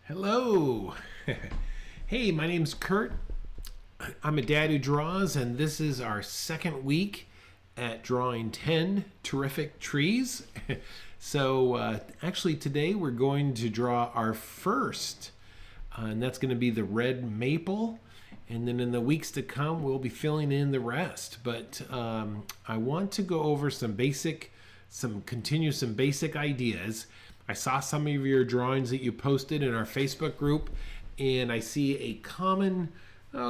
Hello. Hey, my name's Kurt. I'm a dad who draws, and this is our second week at drawing 10 terrific trees. So actually today we're going to draw our first, and that's going to be the red maple. And then in the weeks to come, we'll be filling in the rest. But I want to go over some basic ideas. I saw some of your drawings that you posted in our Facebook group, and I see a common,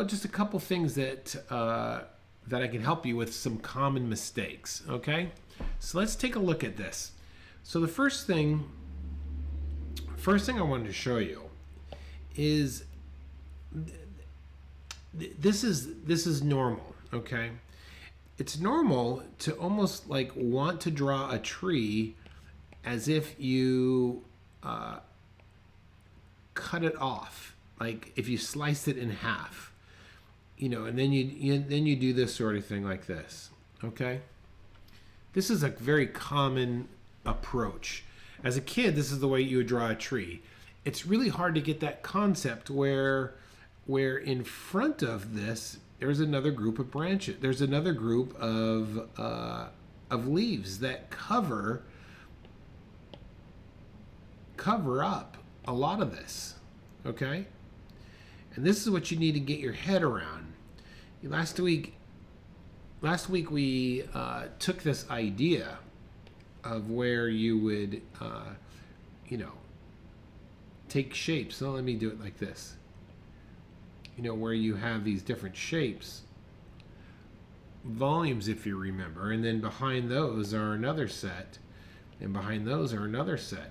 just a couple things that I can help you with some common mistakes. Okay, so let's take a look at this. So the first thing I wanted to show you is this is normal. Okay, it's normal to almost like want to draw a tree as if you cut it off, like if you sliced it in half, and then you do this sort of thing like this. Okay, this is a very common approach. As a kid, this is the way you would draw a tree. It's really hard to get that concept where in front of this there's another group of branches. There's another group of leaves that cover up a lot of this. Okay, and this is what you need to get your head around. Last week we took this idea of where you would take shapes. So let me do it like this, where you have these different shapes, volumes, if you remember, and then behind those are another set, and behind those are another set.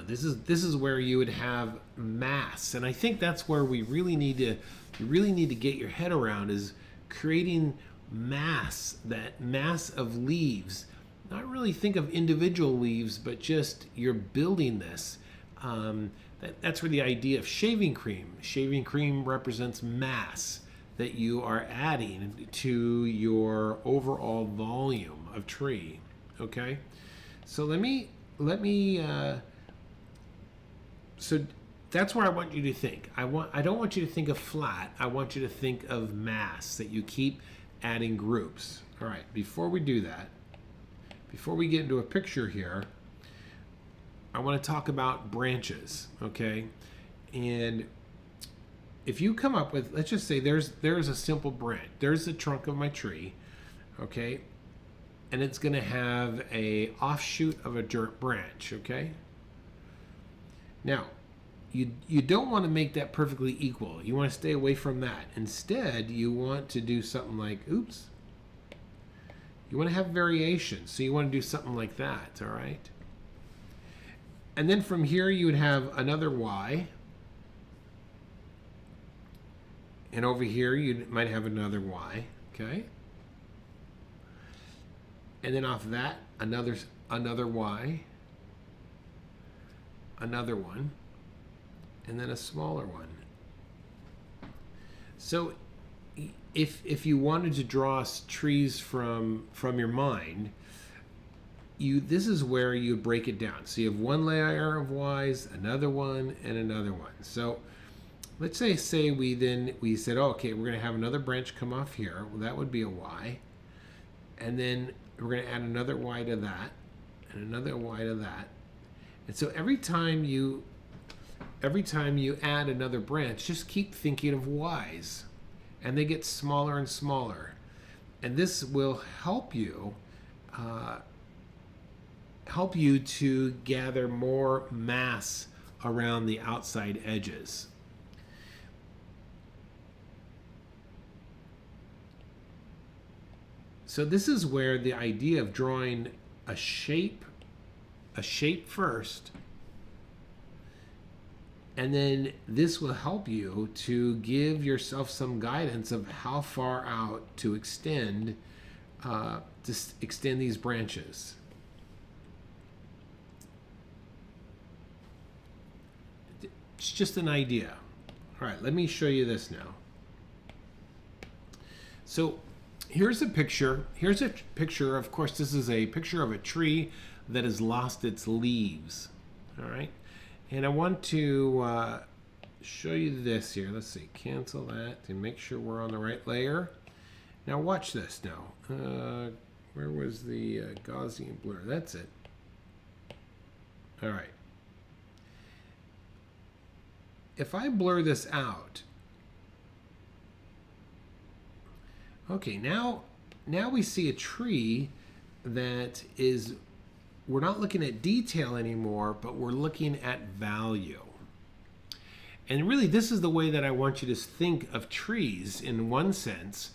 This is where you would have mass, and I think that's where you really need to get your head around, is creating mass, that mass of leaves. Not really think of individual leaves, but just you're building this. That's where the idea of shaving cream represents mass that you are adding to your overall volume of tree. Okay, so so that's where I want you to think. I don't want you to think of flat. I want you to think of mass, that you keep adding groups. All right, before we do that, before we get into a picture here, I want to talk about branches, okay? And if you come up with, let's just say there's a simple branch. There's the trunk of my tree, okay? And it's going to have a offshoot of a branch, okay? Now, you don't want to make that perfectly equal. You want to stay away from that. Instead, you want to do something like, you want to have variation. So you want to do something like that, all right? And then from here, you would have another Y. And over here, you might have another Y, okay? And then off that, another Y. Another one, and then a smaller one. So if you wanted to draw trees from your mind, this is where you break it down. So you have one layer of Y's, another one, and another one. So let's say we said, oh, okay, we're going to have another branch come off here. Well, that would be a Y, and then we're going to add another Y to that, and another Y to that. And so every time you add another branch, just keep thinking of Y's, and they get smaller and smaller. And this will help you to gather more mass around the outside edges. So this is where the idea of drawing a shape first, and then this will help you to give yourself some guidance of how far out to extend these branches. It's just an idea. All right, let me show you this now. So here's a picture. Here's a picture. Of course, this is a picture of a tree that has lost its leaves. All right, and I want to show you this here. Let's see, cancel that and make sure we're on the right layer. Now watch this now. Where was the Gaussian blur? That's it. All right. If I blur this out, okay, now we see a tree that is, we're not looking at detail anymore, but we're looking at value. And really, this is the way that I want you to think of trees in one sense,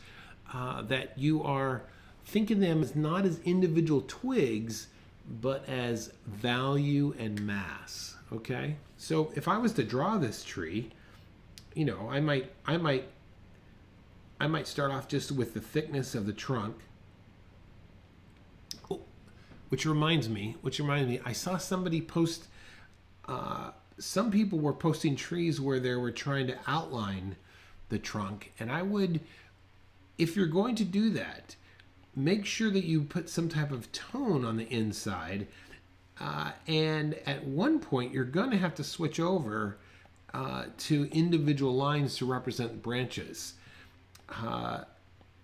that you are thinking them as not as individual twigs, but as value and mass, okay? So if I was to draw this tree, you know, I might start off just with the thickness of the trunk. Oh, which reminds me, I saw somebody post, some people were posting trees where they were trying to outline the trunk. And I would, if you're going to do that, make sure that you put some type of tone on the inside. And at one point, you're going to have to switch over to individual lines to represent branches.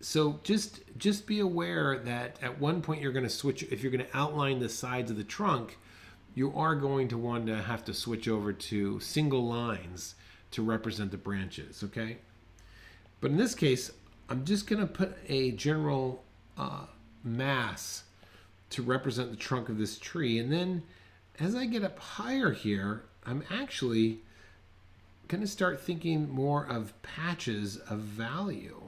So just be aware that at one point you're going to switch. If you're going to outline the sides of the trunk, you are going to want to have to switch over to single lines to represent the branches, okay? But in this case, I'm just going to put a general mass to represent the trunk of this tree. And then as I get up higher here, I'm actually going to start thinking more of patches of value.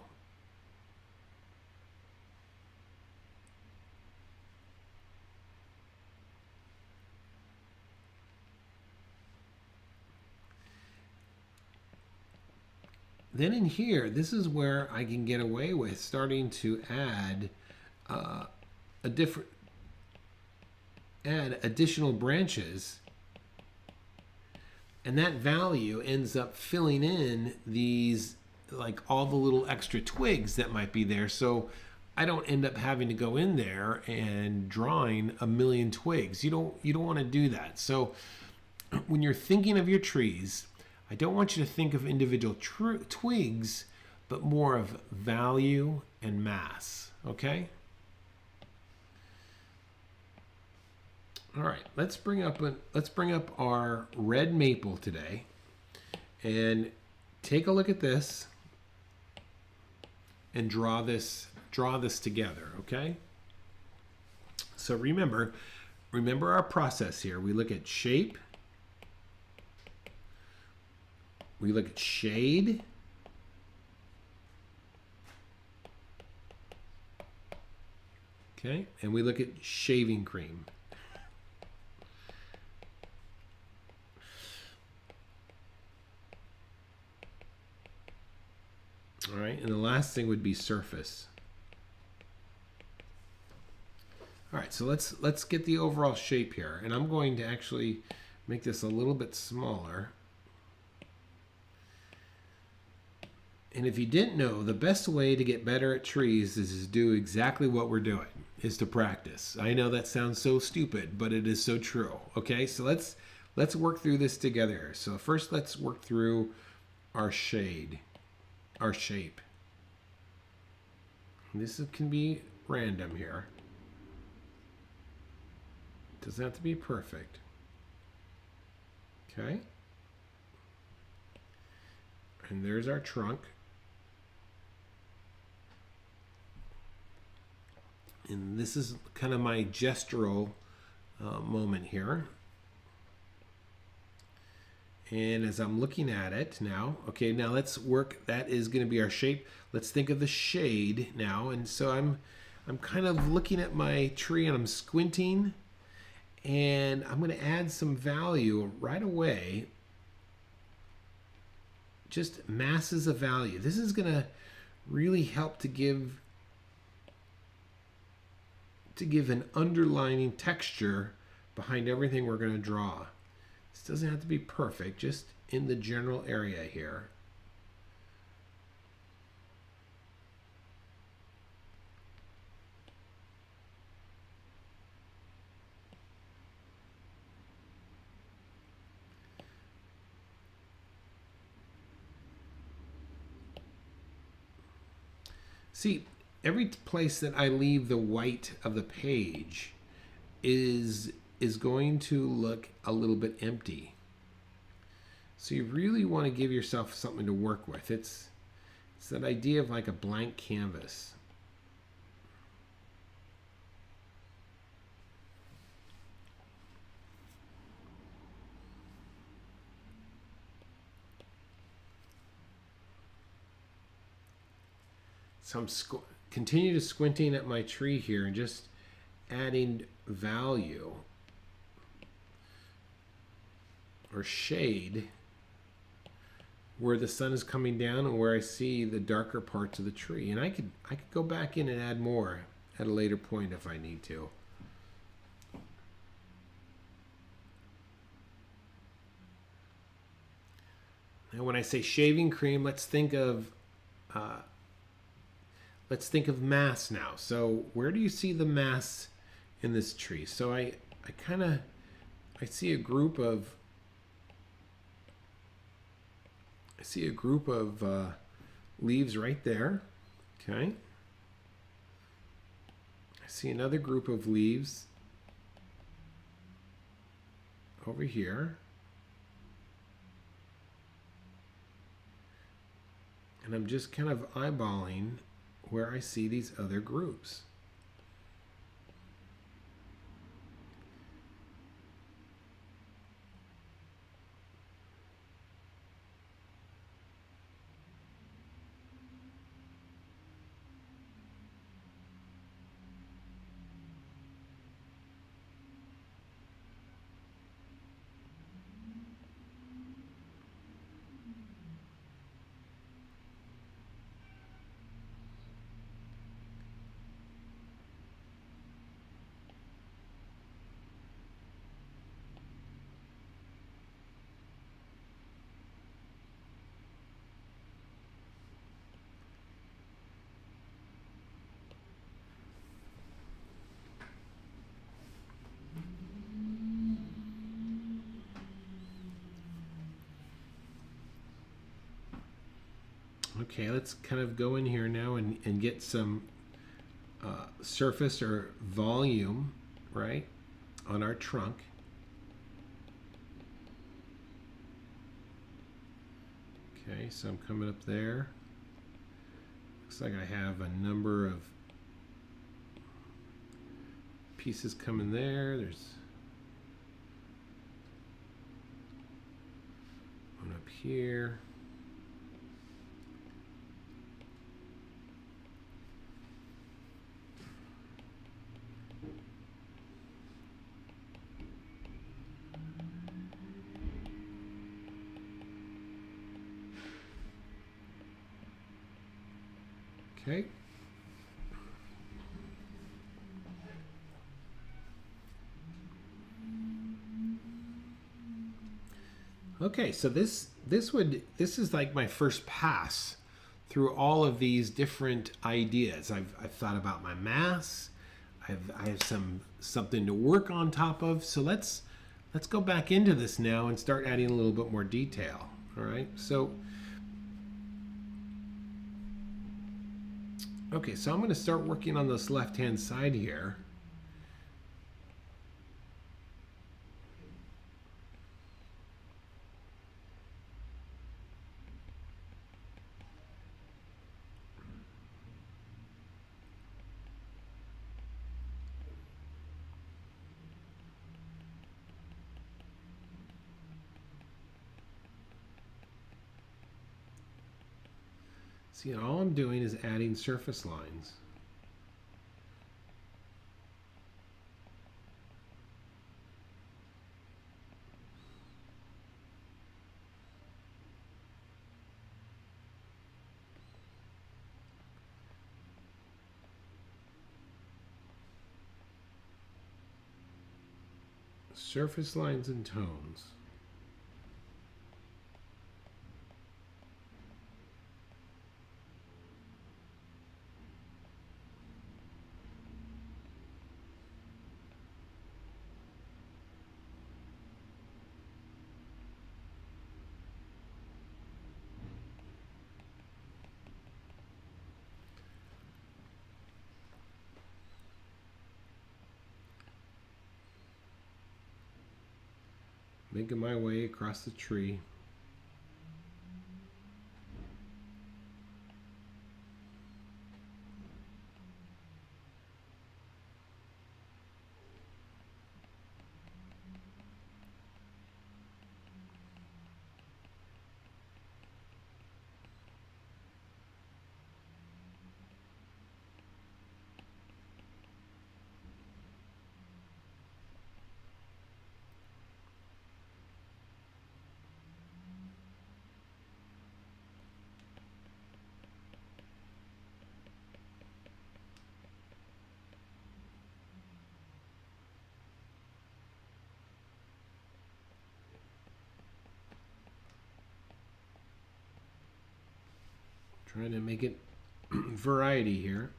Then in here, this is where I can get away with starting to add additional branches, and that value ends up filling in these, like all the little extra twigs that might be there. So I don't end up having to go in there and drawing a million twigs. You don't want to do that. So when you're thinking of your trees, I don't want you to think of individual twigs, but more of value and mass, okay? All right, let's bring up our red maple today and take a look at this and draw this together, okay? So remember our process here. We look at shape, we look at shade, okay, and we look at shaving cream. All right, and the last thing would be surface. All right, so let's get the overall shape here, and I'm going to actually make this a little bit smaller. And if you didn't know, the best way to get better at trees is to do exactly what we're doing, is to practice. I know that sounds so stupid, but it is so true. Okay, so let's work through this together. So first, let's work through our shade, our shape. This can be random here. Doesn't have to be perfect. Okay. And there's our trunk. And this is kind of my gestural moment here. And as I'm looking at it now, okay, now let's work, that is going to be our shape. Let's think of the shade now. And so I'm kind of looking at my tree and I'm squinting, and I'm going to add some value right away. Just masses of value. This is going to really help to give an underlining texture behind everything we're going to draw. This doesn't have to be perfect, just in the general area here. See, every place that I leave the white of the page is going to look a little bit empty. So you really want to give yourself something to work with. It's that idea of like a blank canvas. So I'm continue to squinting at my tree here and just adding value or shade where the sun is coming down and where I see the darker parts of the tree. And I could go back in and add more at a later point if I need to. Now when I say shaving cream, let's think of mass now. So where do you see the mass in this tree? So I see a group of leaves right there. Okay. I see another group of leaves over here. And I'm just kind of eyeballing where I see these other groups. Okay, let's kind of go in here now and get some surface or volume, right, on our trunk. Okay, so I'm coming up there. Looks like I have a number of pieces coming there. There's one up here. Okay. Okay, so this is like my first pass through all of these different ideas. I've thought about my mass. I have something to work on top of. So let's go back into this now and start adding a little bit more detail. All right. So okay, so I'm going to start working on this left-hand side here. See, all I'm doing is adding surface lines. Surface lines and tones. Making my way across the tree. Trying to make it variety here.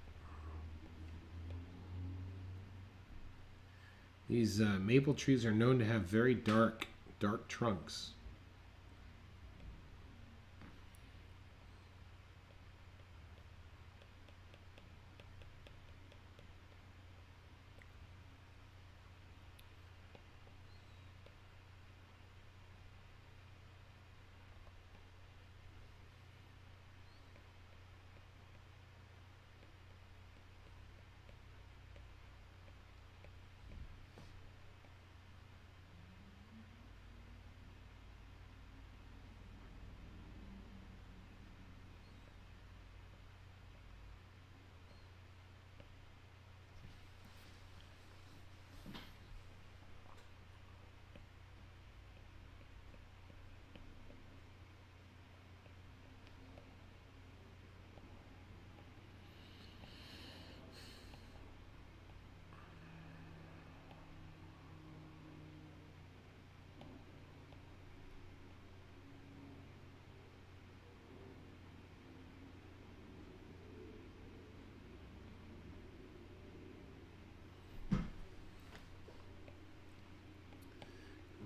These maple trees are known to have very dark trunks.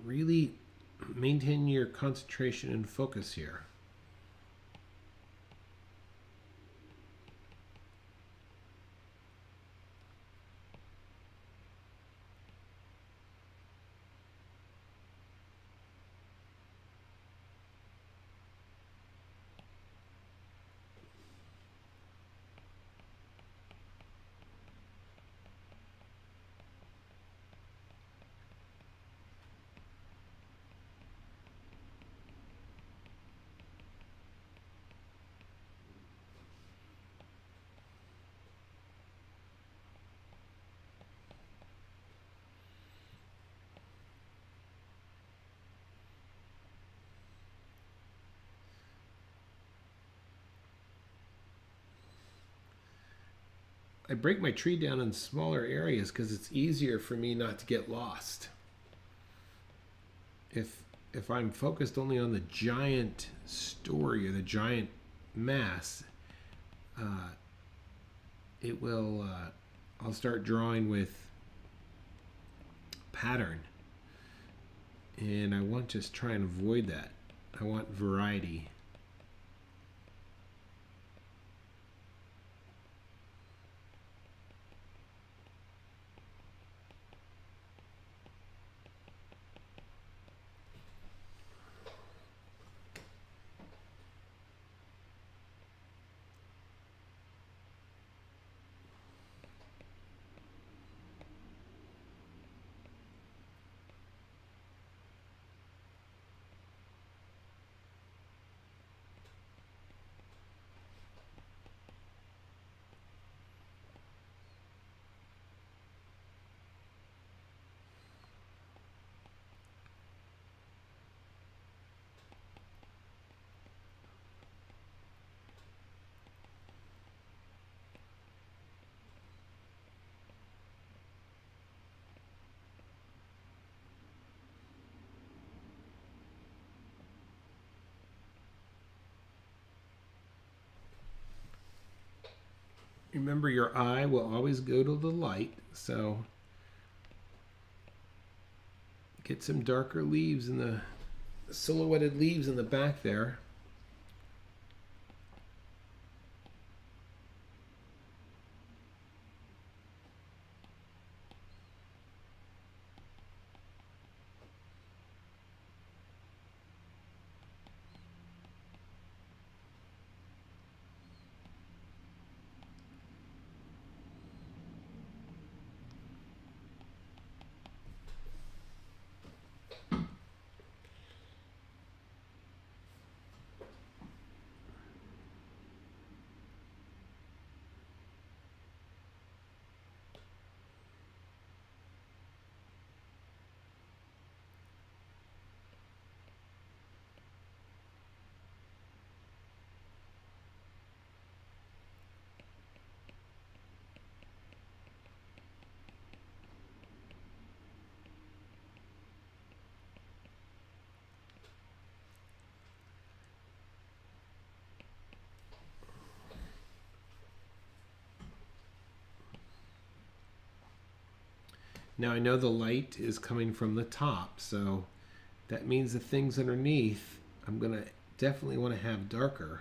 Really maintain your concentration and focus here. I break my tree down in smaller areas because it's easier for me not to get lost. If I'm focused only on the giant story or the giant mass, it will I'll start drawing with pattern, and I want to just try and avoid that. I want variety. Remember, your eye will always go to the light, so get some darker leaves in the silhouetted leaves in the back there. Now I know the light is coming from the top, so that means the things underneath I'm gonna definitely want to have darker.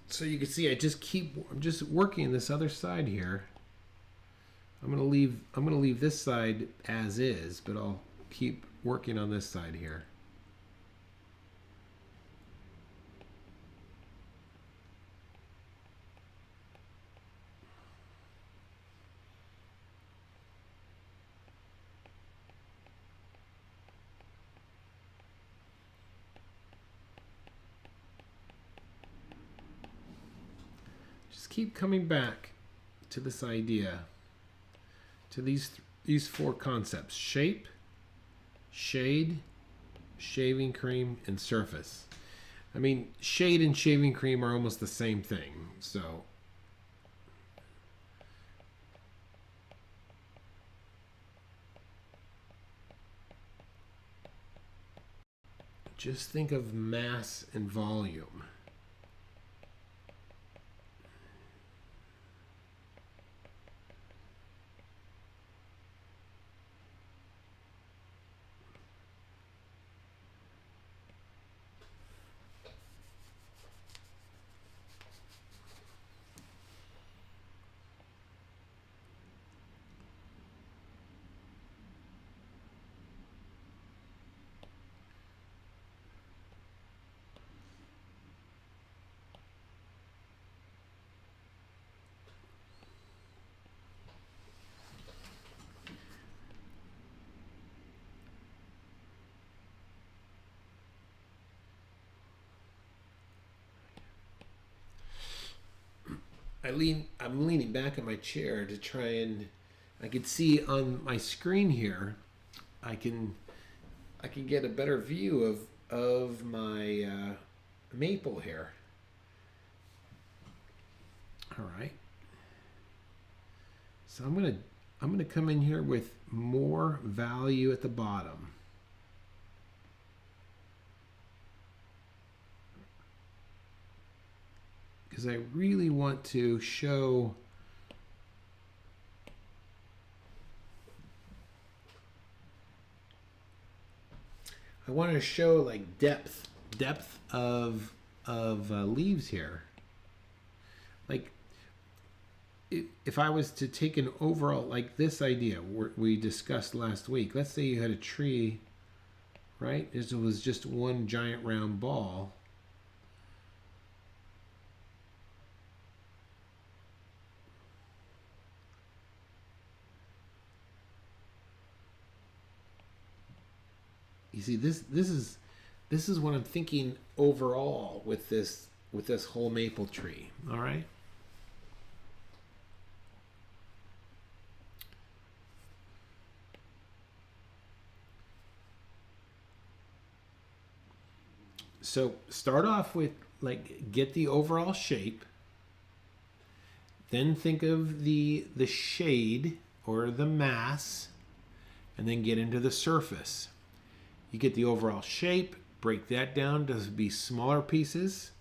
So you can see I'm just working this other side here. I'm gonna leave this side as is, but I'll keep working on this side here. Just keep coming back to this idea, to these four concepts: shape, shade, shaving cream, and surface. I mean, shade and shaving cream are almost the same thing, so just think of mass and volume. I'm leaning back in my chair to try and I can see on my screen here. I can get a better view of my maple here. All right. So I'm gonna come in here with more value at the bottom. Because I really want to show like depth of leaves here. Like if I was to take an overall, like this idea we discussed last week. Let's say you had a tree, right? This was just one giant round ball. You see, this is what I'm thinking overall with this whole maple tree. All right. So start off with like get the overall shape. Then think of the shade or the mass, and then get into the surface. You get the overall shape, break that down to be smaller pieces.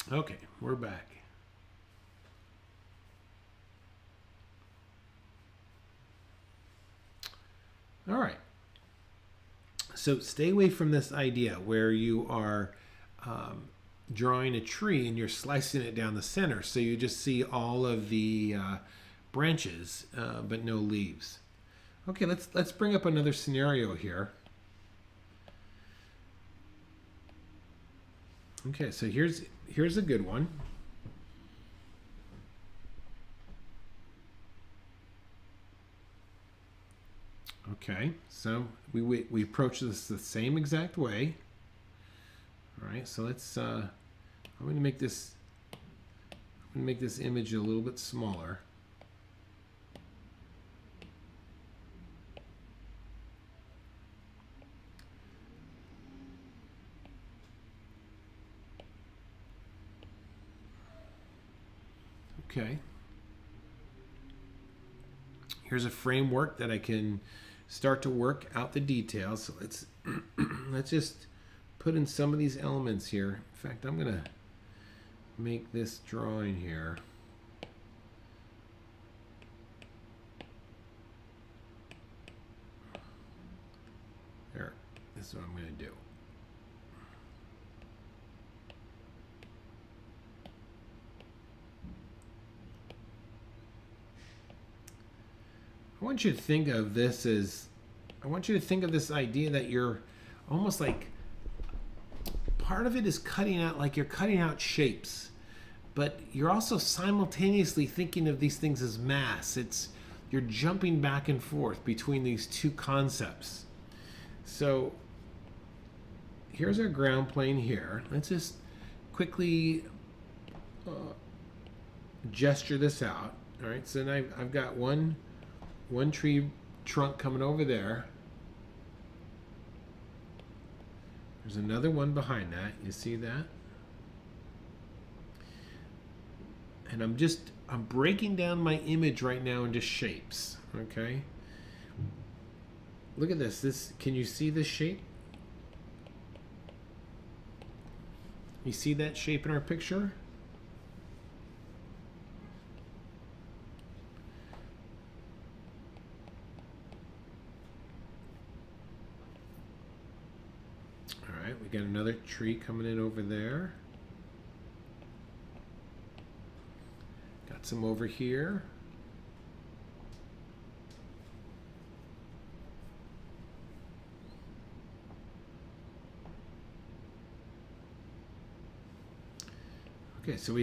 Okay, we're back. All right. So stay away from this idea where you are drawing a tree and you're slicing it down the center, so you just see all of the branches but no leaves. Okay, let's bring up another scenario here. Okay, so here's a good one. Okay, so we approach this the same exact way. All right, so let's. I'm going to make this. I'm going to make this image a little bit smaller. Okay. Here's a framework that I can start to work out the details. So let's just put in some of these elements here. In fact, I'm gonna make this drawing here. There, this is what I'm gonna do. I want you to think of this as, I want you to think of this idea that you're almost like, part of it is cutting out, like you're cutting out shapes, but you're also simultaneously thinking of these things as mass. You're jumping back and forth between these two concepts. So here's our ground plane here. Let's just quickly gesture this out. All right, so now I've got one tree trunk coming over there. There's another one behind that. You see that? And I'm breaking down my image right now into shapes. Okay? Look at this. Can you see this shape? You see that shape in our picture? We got another tree coming in over there. Got some over here. Okay, so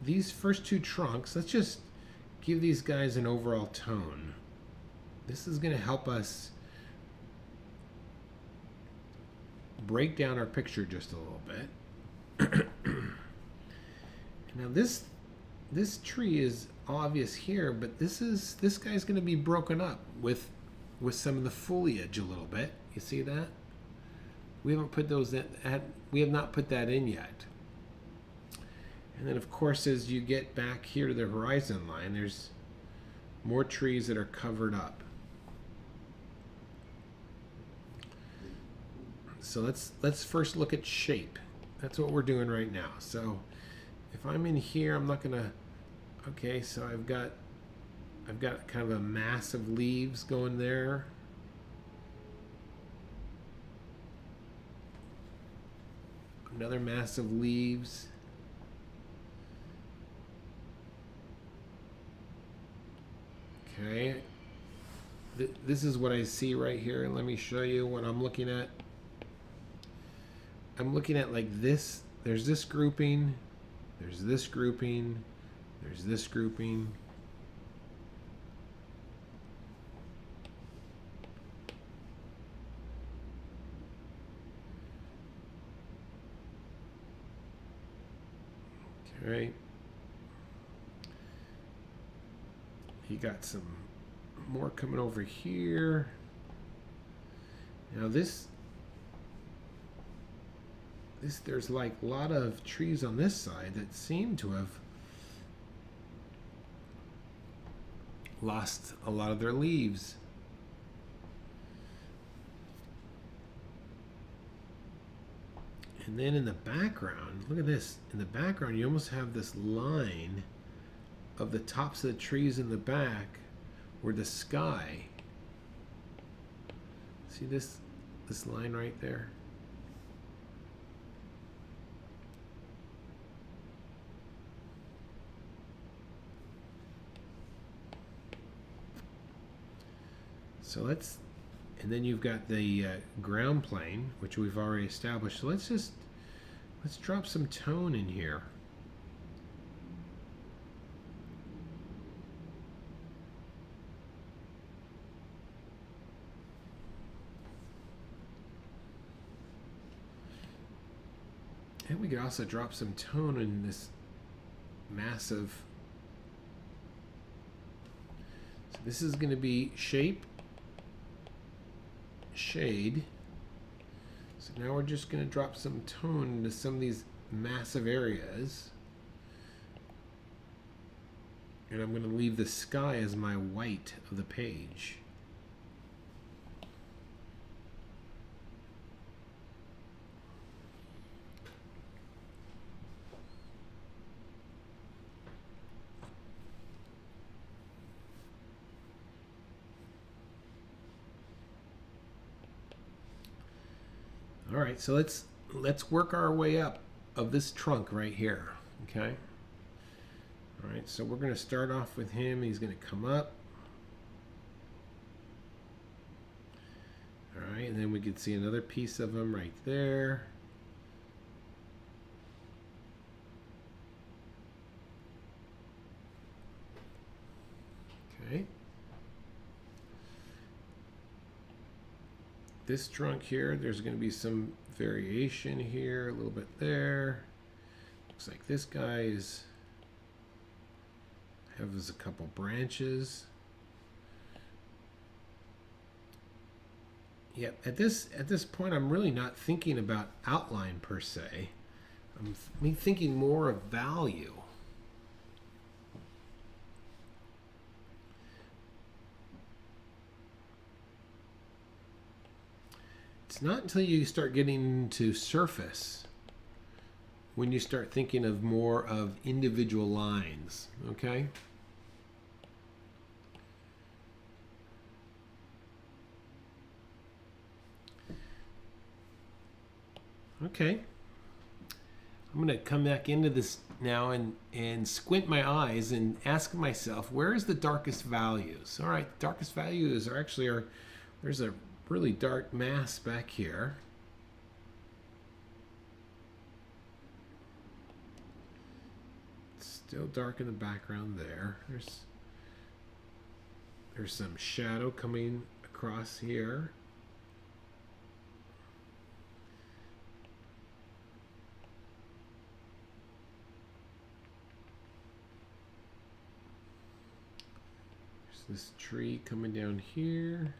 these first two trunks, let's just give these guys an overall tone. This is going to help us break down our picture just a little bit. Now this tree is obvious here, but this guy's going to be broken up with some of the foliage a little bit. You see that? We haven't put those we have not put that in yet. And then of course, as you get back here to the horizon line, there's more trees that are covered up. So let's first look at shape. That's what we're doing right now. So if I'm in here, I'm not gonna. Okay, so I've got kind of a mass of leaves going there. Another mass of leaves. Okay. This is what I see right here. Let me show you what I'm looking at. I'm looking at like this. There's this grouping. There's this grouping. There's this grouping. Okay. You got some more coming over here. Now there's like a lot of trees on this side that seem to have lost a lot of their leaves. And then in the background, look at this. In the background, you almost have this line of the tops of the trees in the back where the sky. See this line right there? So let's, and then you've got the ground plane, which we've already established. So let's drop some tone in here. And we could also drop some tone in this massive. So this is going to be shape, shade. So now we're just going to drop some tone into some of these massive areas. And I'm going to leave the sky as my white of the page. All right, so let's work our way up of this trunk right here, okay? All right, so we're going to start off with him. He's going to come up. All right, and then we can see another piece of him right there. Okay. This trunk here, there's going to be some variation here, a little bit there. Looks like this guy has a couple branches. Yep, at this point, I'm really not thinking about outline per se. I'm thinking more of value. It's not until you start getting into surface when you start thinking of more of individual lines, okay? Okay. I'm going to come back into this now and squint my eyes and ask myself, where is the darkest values? All right, darkest values are actually, there's a really dark mass back here. It's still dark in the background there. There's some shadow coming across here. There's this tree coming down here.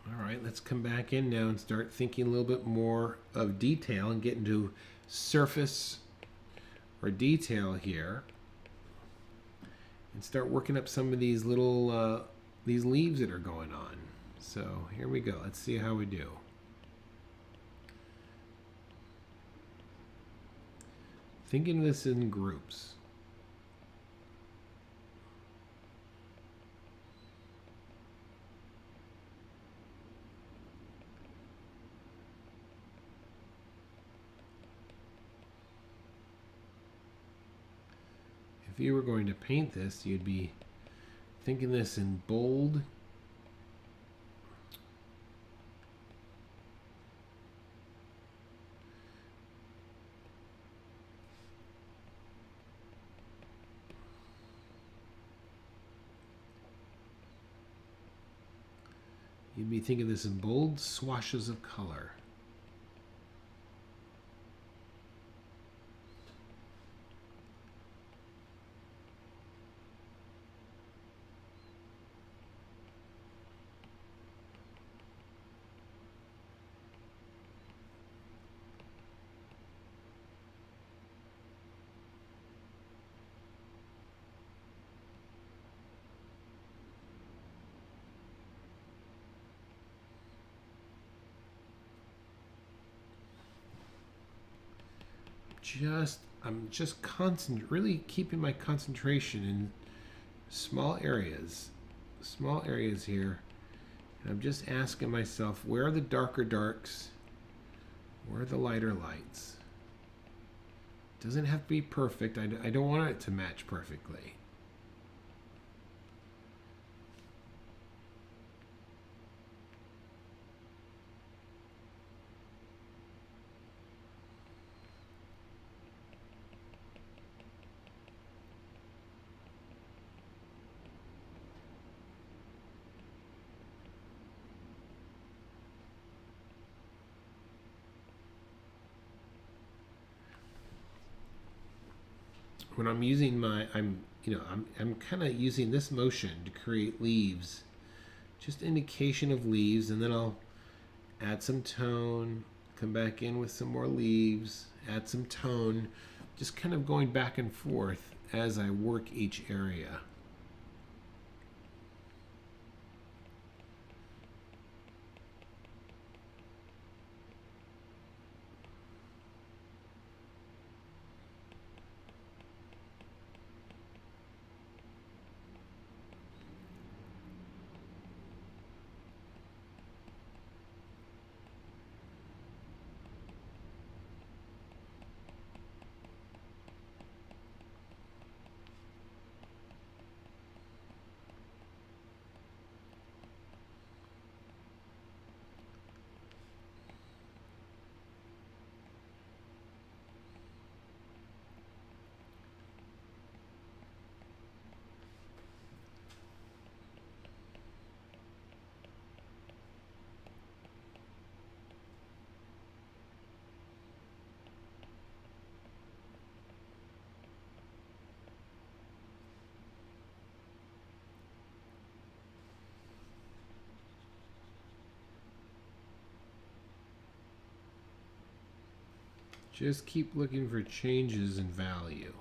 All right, let's come back in now and start thinking a little bit more of detail and get into surface or detail here. And start working up some of these little, these leaves that are going on. So here we go. Let's see how we do. Thinking of this in groups. If you were going to paint this, you'd be thinking this in bold. You'd be thinking this in bold swashes of color. I'm just really keeping my concentration in small areas here. And I'm just asking myself, where are the darker darks? Where are the lighter lights? Doesn't have to be perfect. I don't want it to match perfectly. When I'm using I'm kind of using this motion to create leaves, just indication of leaves, and then I'll add some tone, come back in with some more leaves, add some tone, just kind of going back and forth as I work each area. Just keep looking for changes in value.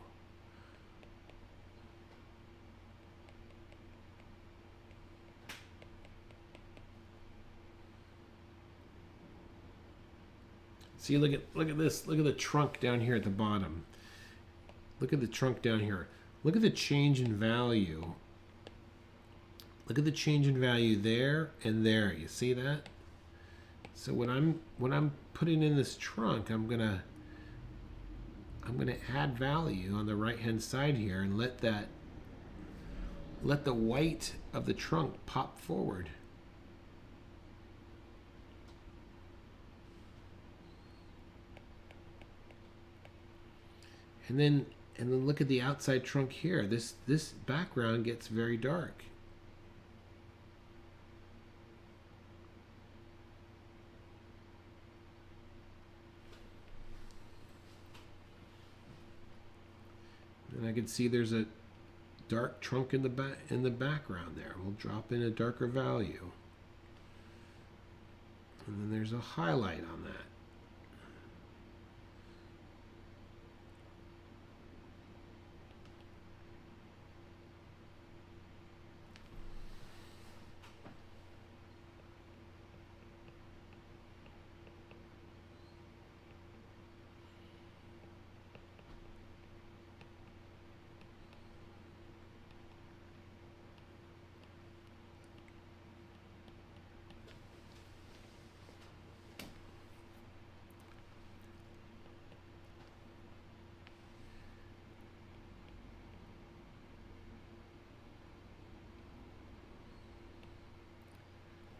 See, look at this. Look at the trunk down here at the bottom. Look at the trunk down here. Look at the change in value. Look at the change in value there and there. You see that? So when I'm putting in this trunk, I'm gonna add value on the right hand side here and let the white of the trunk pop forward. And then look at the outside trunk here. This background gets very dark. And I can see there's a dark trunk in the background there. We'll drop in a darker value. And then there's a highlight on that.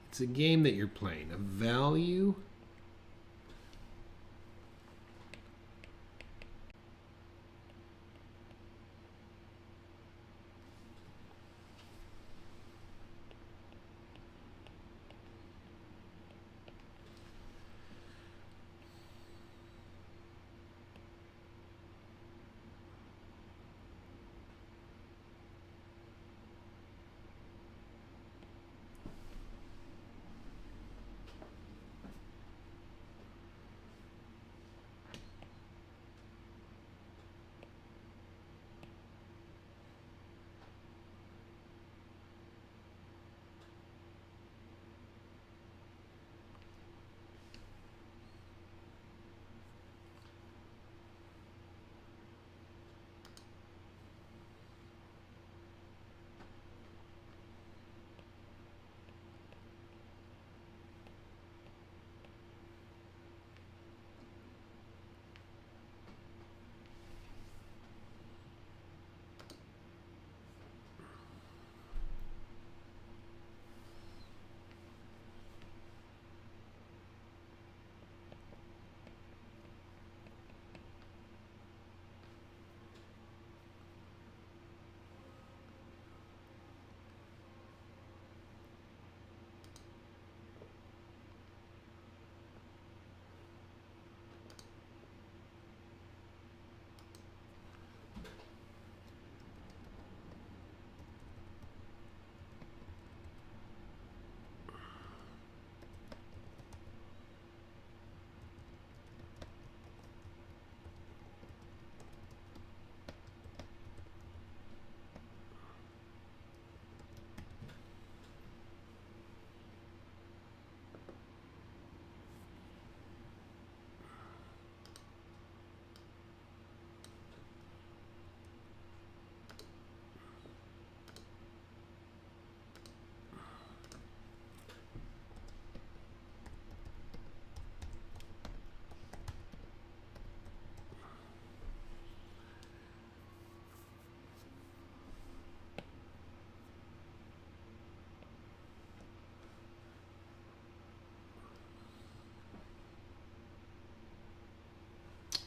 It's a game that you're playing. A value.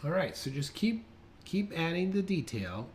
All right, so just keep adding the detail.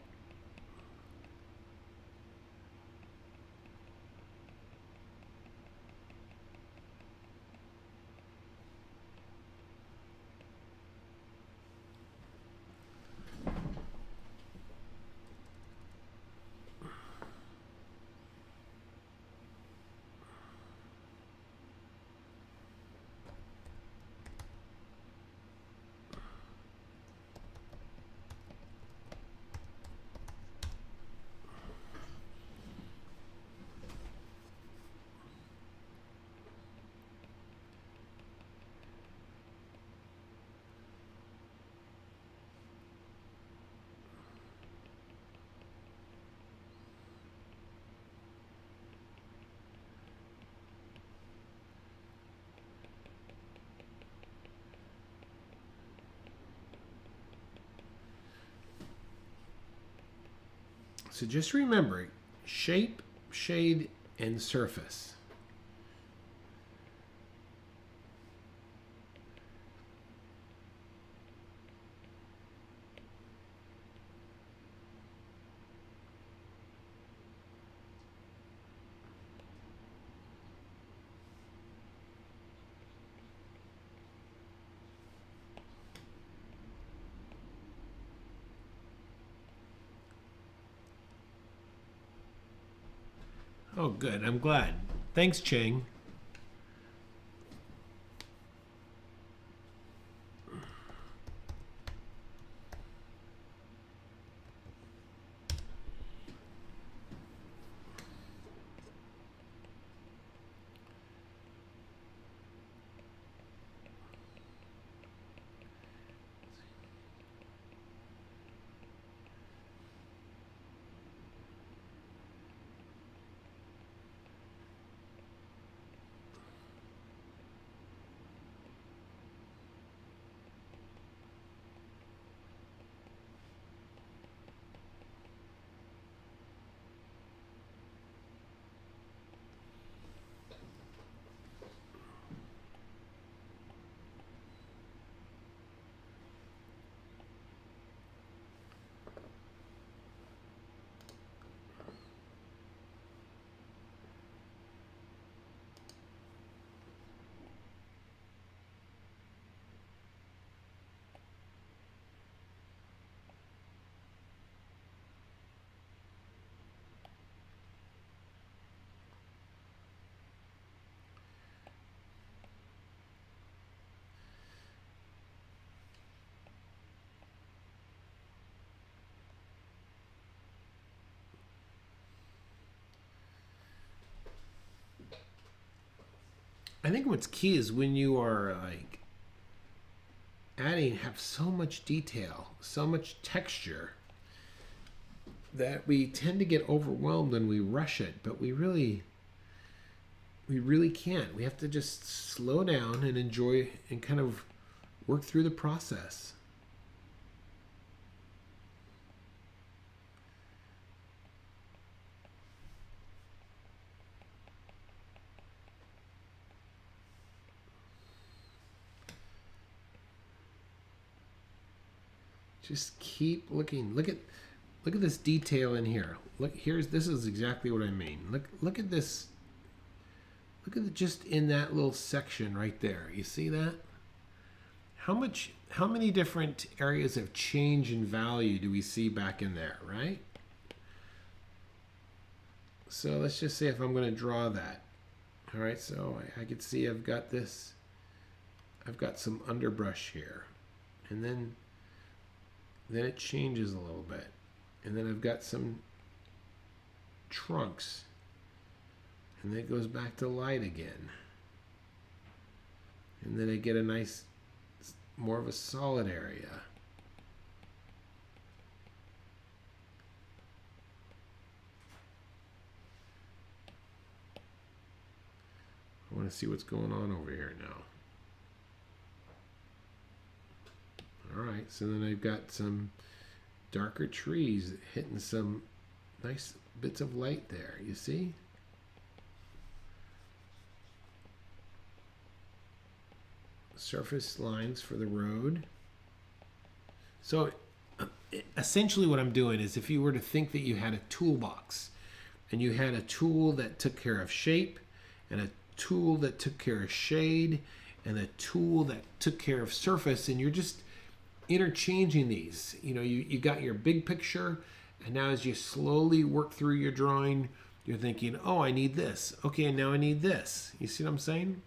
So just remember, shape, shade, and surface. Oh, good. I'm glad. Thanks, Cheng. I think what's key is when you are like adding, have so much detail, so much texture, that we tend to get overwhelmed and we rush it, but we really can't. We have to just slow down and enjoy and kind of work through the process. Just keep looking. Look at this detail in here. Look, this is exactly what I mean. Look at this. Look at just in that little section right there. You see that? How many different areas of change in value do we see back in there, right? So let's just say if I'm going to draw that. All right, so I can see I've got some underbrush here. And then it changes a little bit. And then I've got some trunks. And then it goes back to light again. And then I get a nice, more of a solid area. I want to see what's going on over here now. All right, so then I've got some darker trees hitting some nice bits of light there, you see? Surface lines for the road. So essentially what I'm doing is, if you were to think that you had a toolbox and you had a tool that took care of shape and a tool that took care of shade and a tool that took care of surface, and you're just interchanging these. You know, you got your big picture, and now as you slowly work through your drawing, you're thinking, oh, I need this. Okay, and now I need this. You see what I'm saying?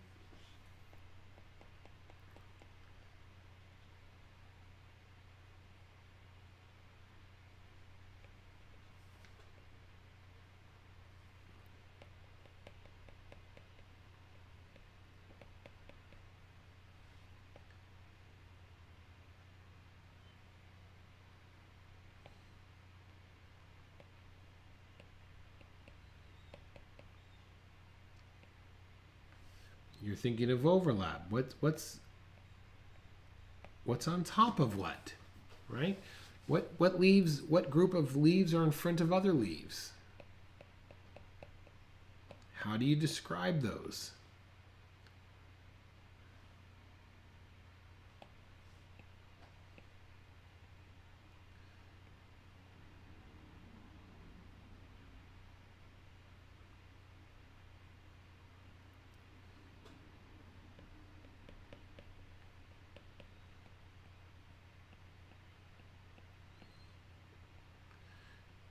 You're thinking of overlap. What's on top of what, right? What leaves? What group of leaves are in front of other leaves? How do you describe those?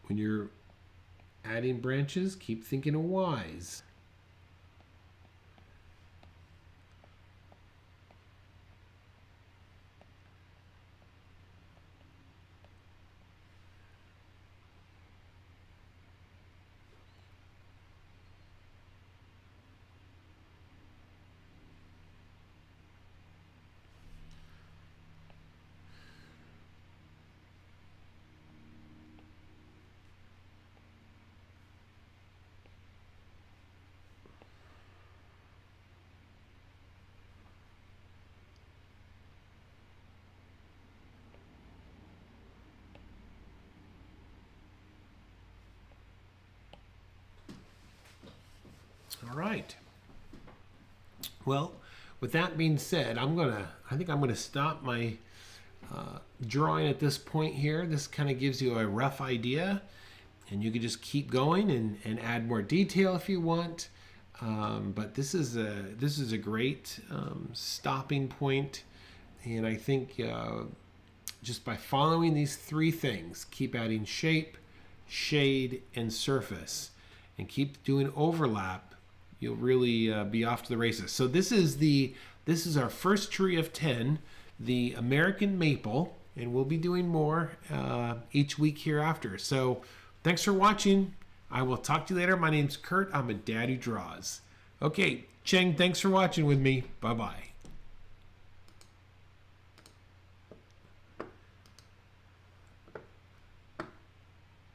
When you're adding branches, keep thinking of Y's. All right. Well, with that being said, I think I'm gonna stop my drawing at this point here. This kind of gives you a rough idea, and you can just keep going and add more detail if you want. But this is a great stopping point, and I think just by following these three things, keep adding shape, shade, and surface, and keep doing overlap, you'll really be off to the races. So this is our first tree of 10, the American maple, and we'll be doing more each week hereafter. So thanks for watching. I will talk to you later. My name's Kurt. I'm a dad who draws. Okay, Cheng, thanks for watching with me. Bye-bye.